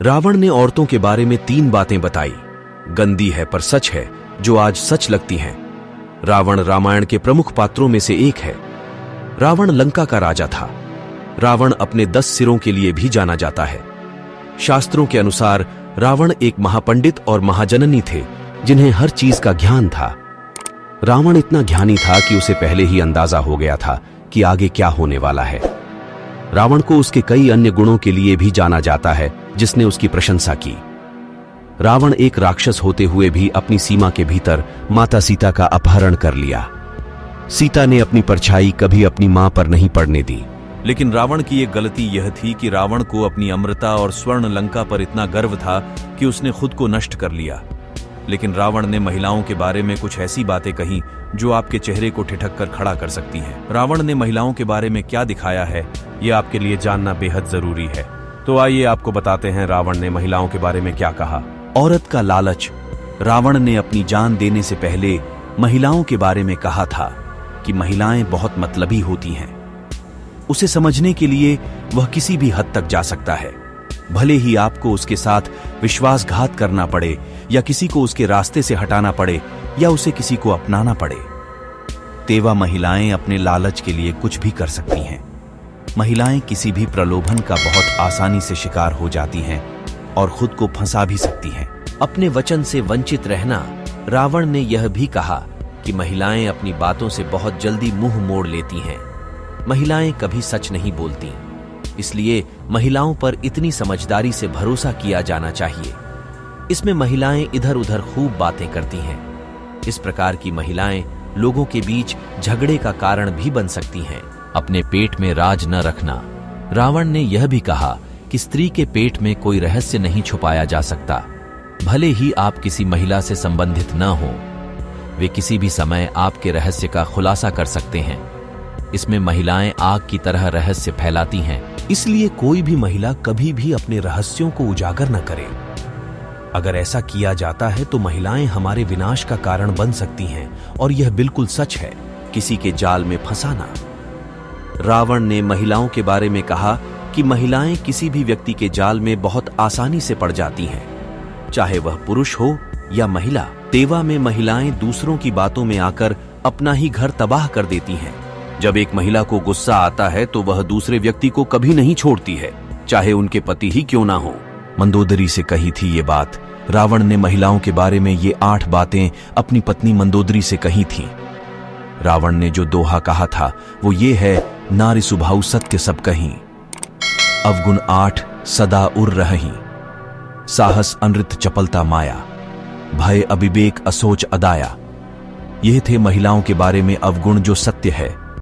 रावण ने औरतों के बारे में 3 बातें बताई, गंदी है पर सच है, जो आज सच लगती हैं। रावण रामायण के प्रमुख पात्रों में से एक है। रावण लंका का राजा था। रावण अपने 10 सिरों के लिए भी जाना जाता है। शास्त्रों के अनुसार रावण एक महापंडित और महाजननी थे, जिन्हें हर चीज का ज्ञान था। रावण इतना ज्ञानी था कि उसे पहले ही अंदाजा हो गया था कि आगे क्या होने वाला है। रावण को उसके कई अन्य गुणों के लिए भी जाना जाता है, जिसने उसकी प्रशंसा की। रावण एक राक्षस होते हुए भी अपनी सीमा के भीतर माता सीता का अपहरण कर लिया। सीता ने अपनी परछाई कभी अपनी मां पर नहीं पड़ने दी। लेकिन रावण की एक गलती यह थी कि रावण को अपनी अमृता और स्वर्ण लंका पर इतना गर्व था कि उसने खुद को नष्ट कर लिया। लेकिन रावण ने महिलाओं के बारे में कुछ ऐसी बातें कही जो आपके चेहरे को ठिठक कर खड़ा कर सकती हैं। रावण ने महिलाओं के बारे में क्या दिखाया है, यह आपके लिए जानना बेहद जरूरी है। तो आइए आपको बताते हैं रावण ने महिलाओं के बारे में क्या कहा। औरत का लालच। रावण ने अपनी जान देने से पहले महिलाओं के बारे में कहा था कि महिलाएं बहुत मतलबी होती हैं। उसे समझने के लिए वह किसी भी हद तक जा सकता है, भले ही आपको उसके साथ विश्वासघात करना पड़े, या किसी को उसके रास्ते से हटाना पड़े, या उसे किसी को अपनाना पड़े। तेवा महिलाएं अपने लालच के लिए कुछ भी कर सकती हैं। महिलाएं किसी भी प्रलोभन का बहुत आसानी से शिकार हो जाती हैं और खुद को फंसा भी सकती हैं। अपने वचन से वंचित रहना। रावण ने यह भी कहा कि महिलाएं अपनी बातों से बहुत जल्दी मुंह मोड़ लेती हैं। महिलाएं कभी सच नहीं बोलती, इसलिए महिलाओं पर इतनी समझदारी से भरोसा किया जाना चाहिए। इसमें महिलाएं इधर उधर खूब बातें करती हैं। इस प्रकार की महिलाएं लोगों के बीच झगड़े का कारण भी बन सकती हैं। अपने पेट में राज न रखना। रावण ने यह भी कहा कि स्त्री के पेट में कोई रहस्य नहीं छुपाया जा सकता। भले ही आप किसी महिला से संबंधित न हो, वे किसी भी समय आपके रहस्य का खुलासा कर सकते हैं। इसमें महिलाएं आग की तरह रहस्य फैलाती हैं, इसलिए कोई भी महिला कभी भी अपने रहस्यों को उजागर न करे। अगर ऐसा किया जाता है तो महिलाएं हमारे विनाश का कारण बन सकती हैं, और यह बिल्कुल सच है। किसी के जाल में फंसाना। रावण ने महिलाओं के बारे में कहा कि महिलाएं किसी भी व्यक्ति के जाल में बहुत आसानी से पड़ जाती हैं, चाहे वह पुरुष हो या महिला। तेवा में महिलाएं दूसरों की बातों में आकर अपना ही घर तबाह कर देती हैं। जब एक महिला को गुस्सा आता है तो वह दूसरे व्यक्ति को कभी नहीं छोड़ती है, चाहे उनके पति ही क्यों ना हो। मंदोदरी से कही थी ये बात। रावण ने महिलाओं के बारे में ये 8 बातें अपनी पत्नी मंदोदरी से कही थीं। रावण ने जो दोहा कहा था वो ये है, नारी सुभाऊ सत्य सब कहीं, अवगुण 8 सदा उर रही, साहस अनृत चपलता माया, भय अविवेक असोच अदाया। यह थे महिलाओं के बारे में अवगुण जो सत्य है।